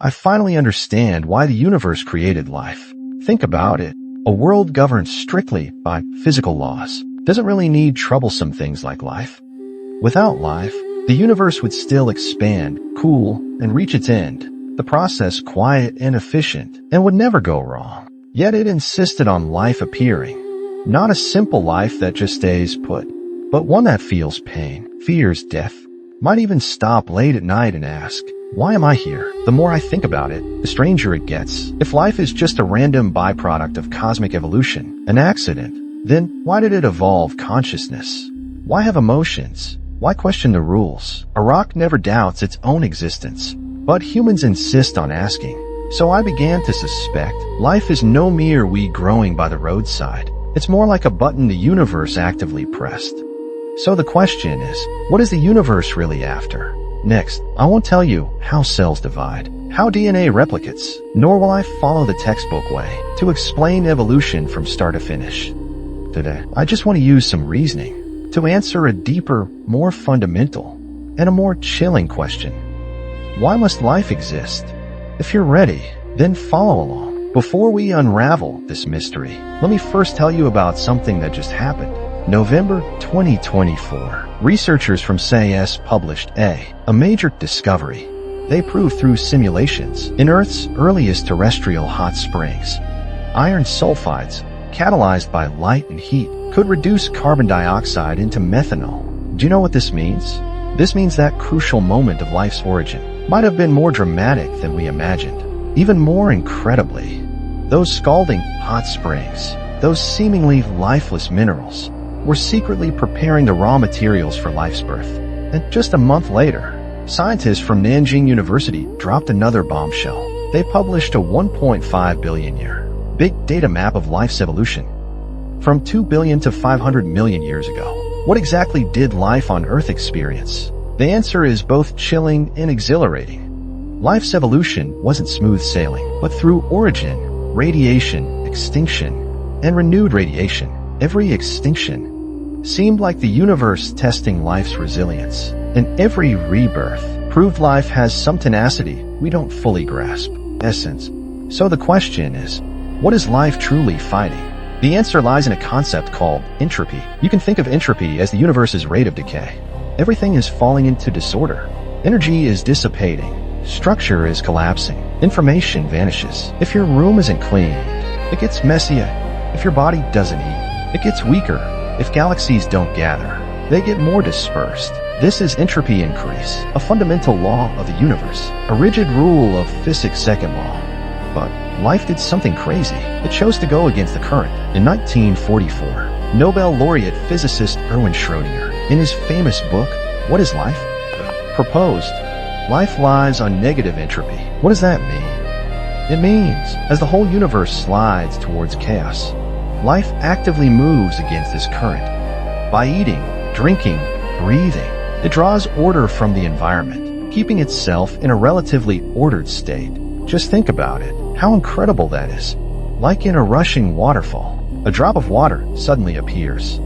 I finally understand why the universe created life. Think about it. A world governed strictly by physical laws doesn't really need troublesome things like life. Without life, the universe would still expand, cool, and reach its end. The process quiet and efficient, and would never go wrong. Yet it insisted on life appearing. Not a simple life that just stays put, but one that feels pain, fears death, might even stop late at night and ask, why am I here? The more I think about it, the stranger it gets. If life is just a random byproduct of cosmic evolution, an accident, then why did it evolve consciousness? Why have emotions? Why question the rules? A rock never doubts its own existence, but humans insist on asking. So I began to suspect life is no mere weed growing by the roadside. It's more like a button the universe actively pressed. So the question is, what is the universe really after? Next, I won't tell you how cells divide, how DNA replicates, nor will I follow the textbook way to explain evolution from start to finish. Today, I just want to use some reasoning to answer a deeper, more fundamental, and a more chilling question. Why must life exist? If you're ready, then follow along. Before we unravel this mystery, let me first tell you about something that just happened. November 2024, researchers from CERX published a major discovery. They proved through simulations in Earth's earliest terrestrial hot springs, iron sulfides, catalyzed by light and heat, could reduce carbon dioxide into methanol. Do you know what this means? This means that crucial moment of life's origin might have been more dramatic than we imagined. Even more incredibly, those scalding hot springs, those seemingly lifeless minerals, were secretly preparing the raw materials for life's birth. And just a month later, scientists from Nanjing University dropped another bombshell. They published a 1.5 billion year big data map of life's evolution. From 2 billion to 500 million years ago, what exactly did life on Earth experience? The answer is both chilling and exhilarating. Life's evolution wasn't smooth sailing, but through origin, radiation, extinction, and renewed radiation. Every extinction seemed like the universe testing life's resilience, and every rebirth proved life has some tenacity we don't fully grasp. Essence. So the question is, what is life truly fighting? The answer lies in a concept called entropy. You can think of entropy as the universe's rate of decay. Everything is falling into disorder. Energy is dissipating. Structure is collapsing. Information vanishes. If your room isn't cleaned, it gets messier. If your body doesn't eat, it gets weaker. If galaxies don't gather, they get more dispersed. This is entropy increase, a fundamental law of the universe, a rigid rule of physics' second law. But life did something crazy. It chose to go against the current. In 1944, Nobel laureate physicist Erwin Schrodinger, in his famous book, What is Life?, proposed, life lies on negative entropy. What does that mean? It means, as the whole universe slides towards chaos, life actively moves against this current. By eating, drinking, breathing, it draws order from the environment, keeping itself in a relatively ordered state. Just think about it, how incredible that is. Like in a rushing waterfall, a drop of water suddenly appears.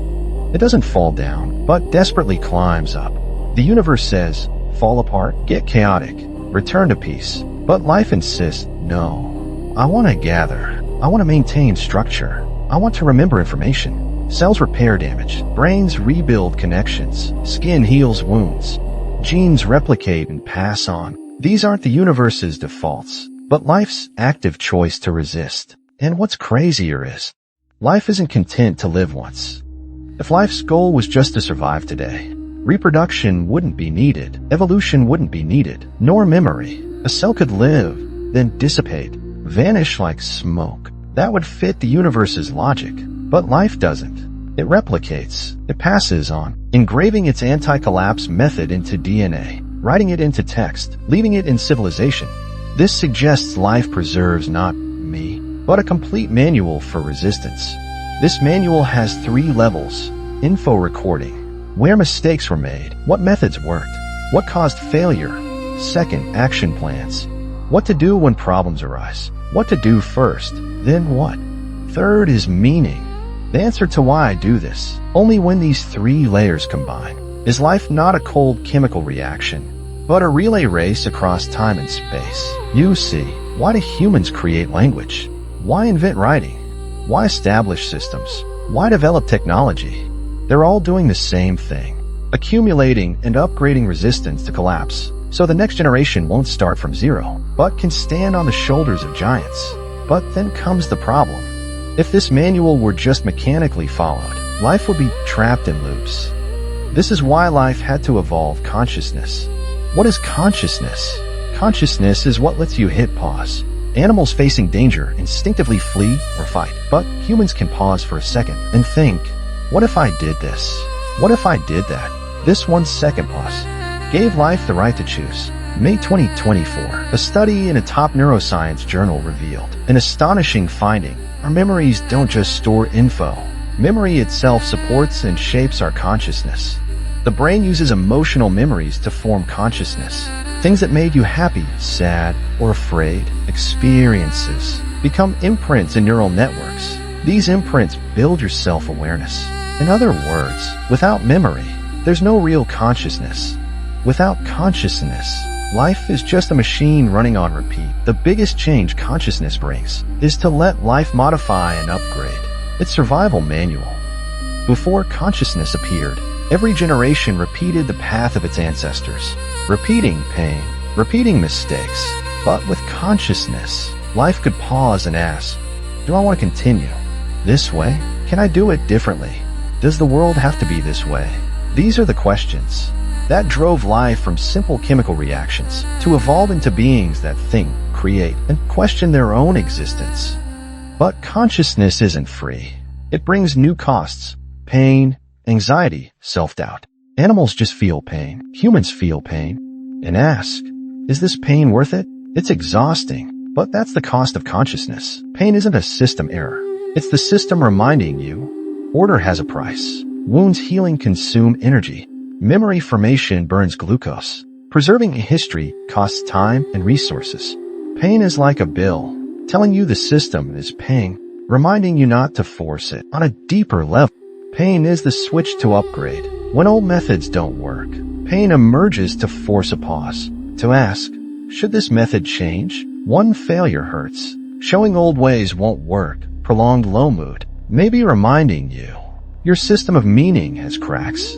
It doesn't fall down, but desperately climbs up. The universe says, fall apart, get chaotic, return to peace. But life insists, no. I want to gather. I want to maintain structure. I want to remember information. Cells repair damage. Brains rebuild connections. Skin heals wounds. Genes replicate and pass on. These aren't the universe's defaults, but life's active choice to resist. And what's crazier is, life isn't content to live once. If life's goal was just to survive today, reproduction wouldn't be needed, evolution wouldn't be needed, nor memory. A cell could live, then dissipate, vanish like smoke. That would fit the universe's logic. But life doesn't. It replicates. It passes on, engraving its anti-collapse method into DNA, writing it into text, leaving it in civilization. This suggests life preserves not me, but a complete manual for resistance. This manual has 3 levels. Info recording, where mistakes were made, what methods worked, what caused failure. Second, action plans, what to do when problems arise, what to do first, then what. Third is meaning, the answer to why I do this. Only when these 3 layers combine. Is life not a cold chemical reaction, but a relay race across time and space. You see, why do humans create language? Why invent writing? Why establish systems? Why develop technology? They're all doing the same thing, accumulating and upgrading resistance to collapse, so the next generation won't start from zero, but can stand on the shoulders of giants. But then comes the problem. If this manual were just mechanically followed, life would be trapped in loops. This is why life had to evolve consciousness. What is consciousness? Consciousness is what lets you hit pause. Animals facing danger instinctively flee or fight, but humans can pause for a second and think, what if I did this? What if I did that? This 1 second pause gave life the right to choose. May 2024, a study in a top neuroscience journal revealed an astonishing finding. Our memories don't just store info. Memory itself supports and shapes our consciousness. The brain uses emotional memories to form consciousness. Things that made you happy, sad, or afraid, experiences, become imprints in neural networks. These imprints build your self-awareness. In other words, without memory, there's no real consciousness. Without consciousness, life is just a machine running on repeat. The biggest change consciousness brings is to let life modify and upgrade its survival manual. Before consciousness appeared, every generation repeated the path of its ancestors, repeating pain, repeating mistakes. But with consciousness, life could pause and ask, do I want to continue this way? Can I do it differently? Does the world have to be this way? These are the questions that drove life from simple chemical reactions to evolve into beings that think, create, and question their own existence. But consciousness isn't free. It brings new costs, pain, anxiety, self-doubt. Animals just feel pain. Humans feel pain and ask, is this pain worth it? It's exhausting, but that's the cost of consciousness. Pain isn't a system error. It's the system reminding you, order has a price. Wounds healing consume energy. Memory formation burns glucose. Preserving history costs time and resources. Pain is like a bill, telling you the system is paying, reminding you not to force it. On a deeper level, pain is the switch to upgrade. When old methods don't work, pain emerges to force a pause, to ask, should this method change? One failure hurts. Showing old ways won't work. Prolonged low mood may be reminding you, your system of meaning has cracks.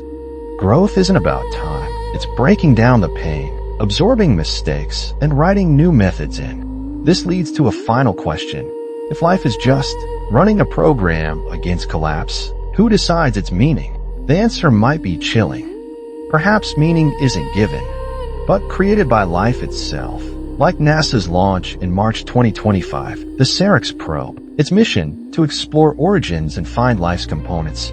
Growth isn't about time. It's breaking down the pain, absorbing mistakes, and writing new methods in. This leads to a final question. If life is just running a program against collapse, who decides its meaning? The answer might be chilling. Perhaps meaning isn't given, but created by life itself. Like NASA's launch in March 2025, the CERX probe, its mission to explore origins and find life's components.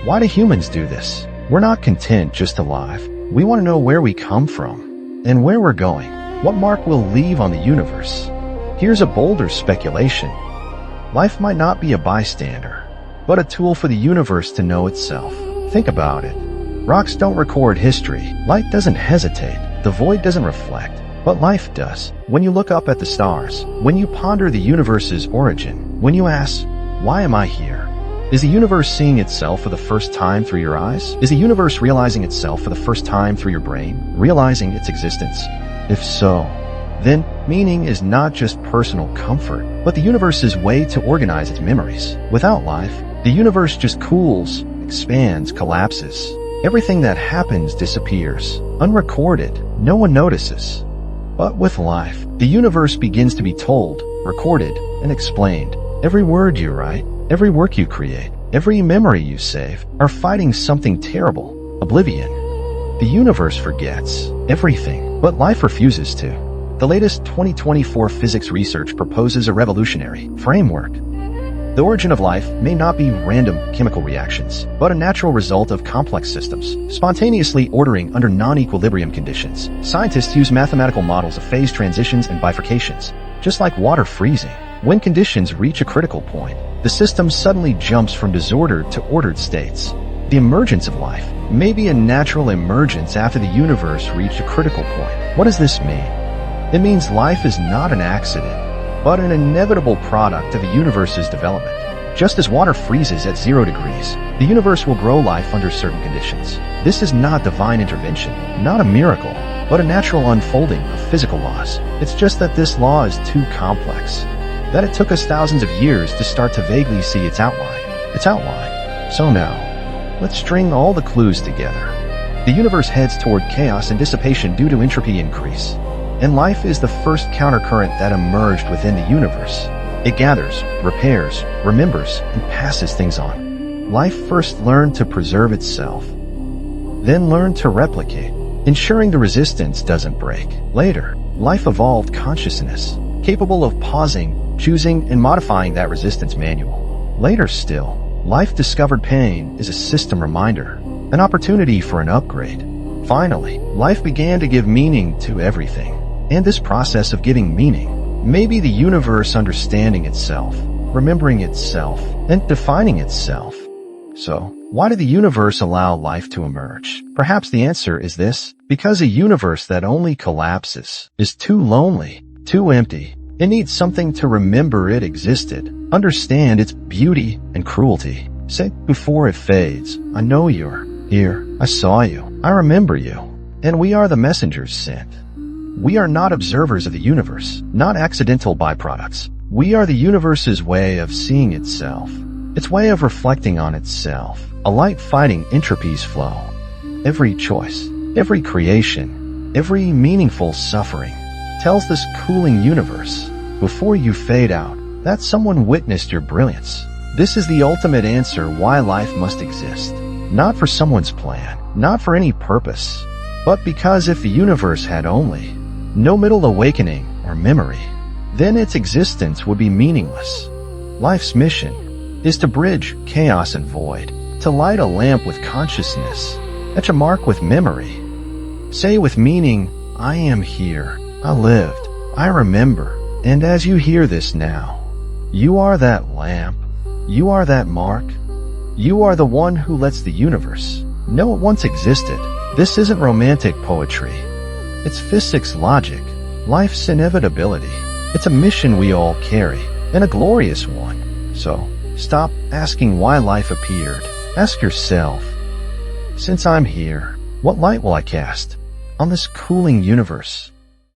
Why do humans do this? We're not content just alive. We want to know where we come from and where we're going, what mark we'll leave on the universe. Here's a bolder speculation. Life might not be a bystander, but a tool for the universe to know itself. Think about it. Rocks don't record history. Light doesn't hesitate. The void doesn't reflect. But life does. When you look up at the stars, when you ponder the universe's origin, when you ask, why am I here? Is the universe seeing itself for the first time through your eyes? Is the universe realizing itself for the first time through your brain, realizing its existence? If so, then meaning is not just personal comfort, but the universe's way to organize its memories. Without life, the universe just cools, expands, collapses. Everything that happens disappears, unrecorded. No one notices. But with life, the universe begins to be told, recorded, and explained. Every word you write, every work you create, every memory you save are fighting something terrible, oblivion. The universe forgets everything, but life refuses to. The latest 2024 physics research proposes a revolutionary framework. The origin of life may not be random chemical reactions, but a natural result of complex systems, spontaneously ordering under non-equilibrium conditions. Scientists use mathematical models of phase transitions and bifurcations. Just like water freezing, when conditions reach a critical point, the system suddenly jumps from disordered to ordered states. The emergence of life may be a natural emergence after the universe reached a critical point. What does this mean? It means life is not an accident, but an inevitable product of the universe's development. Just as water freezes at 0 degrees, the universe will grow life under certain conditions. This is not divine intervention, not a miracle, but a natural unfolding of physical laws. It's just that this law is too complex, that it took us thousands of years to start to vaguely see its outline. So now, let's string all the clues together. The universe heads toward chaos and dissipation due to entropy increase. And life is the first countercurrent that emerged within the universe. It gathers, repairs, remembers, and passes things on. Life first learned to preserve itself, then learned to replicate, ensuring the resistance doesn't break. Later, life evolved consciousness, capable of pausing, choosing, and modifying that resistance manual. Later still, life discovered pain is a system reminder, an opportunity for an upgrade. Finally, life began to give meaning to everything. And this process of giving meaning may be the universe understanding itself, remembering itself, and defining itself. So, why did the universe allow life to emerge? Perhaps the answer is this: because a universe that only collapses is too lonely, too empty. It needs something to remember it existed, understand its beauty and cruelty. Say, before it fades, I know you're here, I saw you, I remember you. And we are the messengers sent. We are not observers of the universe, not accidental byproducts. We are the universe's way of seeing itself, its way of reflecting on itself, a light fighting entropy's flow. Every choice, every creation, every meaningful suffering tells this cooling universe, before you fade out, that someone witnessed your brilliance. This is the ultimate answer why life must exist. Not for someone's plan, not for any purpose, but because if the universe had only no middle awakening or memory, then its existence would be meaningless. Life's mission is to bridge chaos and void, to light a lamp with consciousness, etch a mark with memory. Say with meaning, I am here, I lived, I remember. And as you hear this now, you are that lamp, you are that mark, you are the one who lets the universe know it once existed. This isn't romantic poetry. It's physics logic, life's inevitability. It's a mission we all carry, and a glorious one. So, stop asking why life appeared. Ask yourself, since I'm here, what light will I cast on this cooling universe?